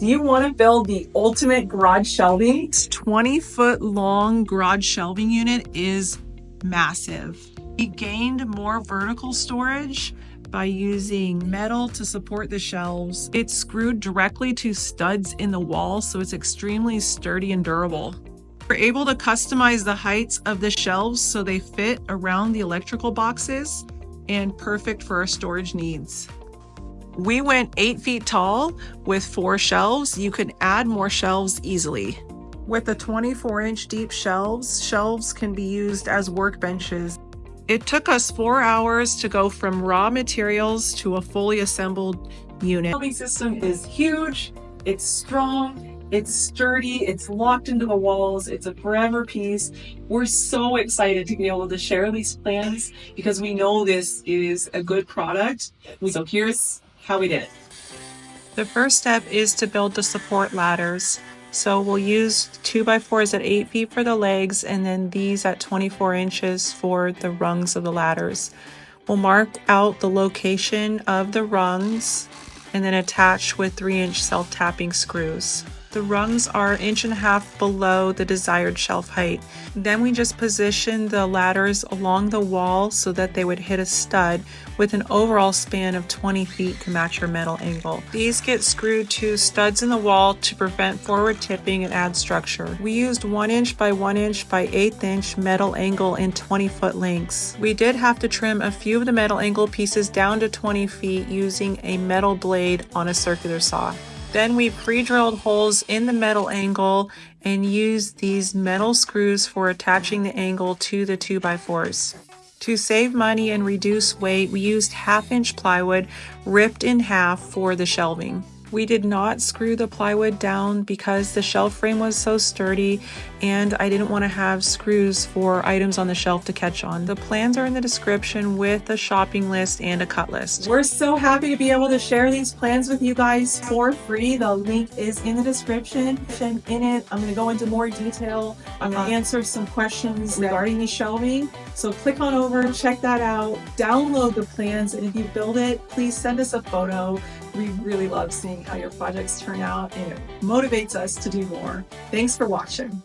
Do you want to build the ultimate garage shelving? This 20-foot long garage shelving unit is massive. We gained more vertical storage by using metal to support the shelves. It's screwed directly to studs in the wall, so it's extremely sturdy and durable. We're able to customize the heights of the shelves so they fit around the electrical boxes and perfect for our storage needs. We went 8 feet tall with 4 shelves. You can add more shelves easily. With the 24-inch deep shelves can be used as workbenches. It took us 4 hours to go from raw materials to a fully assembled unit. The shelving system is huge, it's strong, it's sturdy, it's locked into the walls, it's a forever piece. We're so excited to be able to share these plans because we know this is a good product. So here's how we did it. The first step is to build the support ladders. So we'll use 2x4s at 8 feet for the legs and then these at 24 inches for the rungs of the ladders. We'll mark out the location of the rungs and then attach with 3-inch self-tapping screws. The rungs are 1.5 inches below the desired shelf height. Then we just position the ladders along the wall so that they would hit a stud with an overall span of 20 feet to match our metal angle. These get screwed to studs in the wall to prevent forward tipping and add structure. We used 1 inch by 1 inch by 1/8 inch metal angle in 20-foot lengths. We did have to trim a few of the metal angle pieces down to 20 feet using a metal blade on a circular saw. Then we pre-drilled holes in the metal angle and used these metal screws for attaching the angle to the 2x4s. To save money and reduce weight, we used 1/2 inch plywood ripped in half for the shelving. We did not screw the plywood down because the shelf frame was so sturdy and I didn't want to have screws for items on the shelf to catch on. The plans are in the description with a shopping list and a cut list. We're so happy to be able to share these plans with you guys for free. The link is in the description. And in it, I'm going to go into more detail. I'm going to answer some questions regarding the shelving. So click on over, check that out, download the plans, and if you build it, please send us a photo. We really love seeing how your projects turn out and it motivates us to do more. Thanks for watching.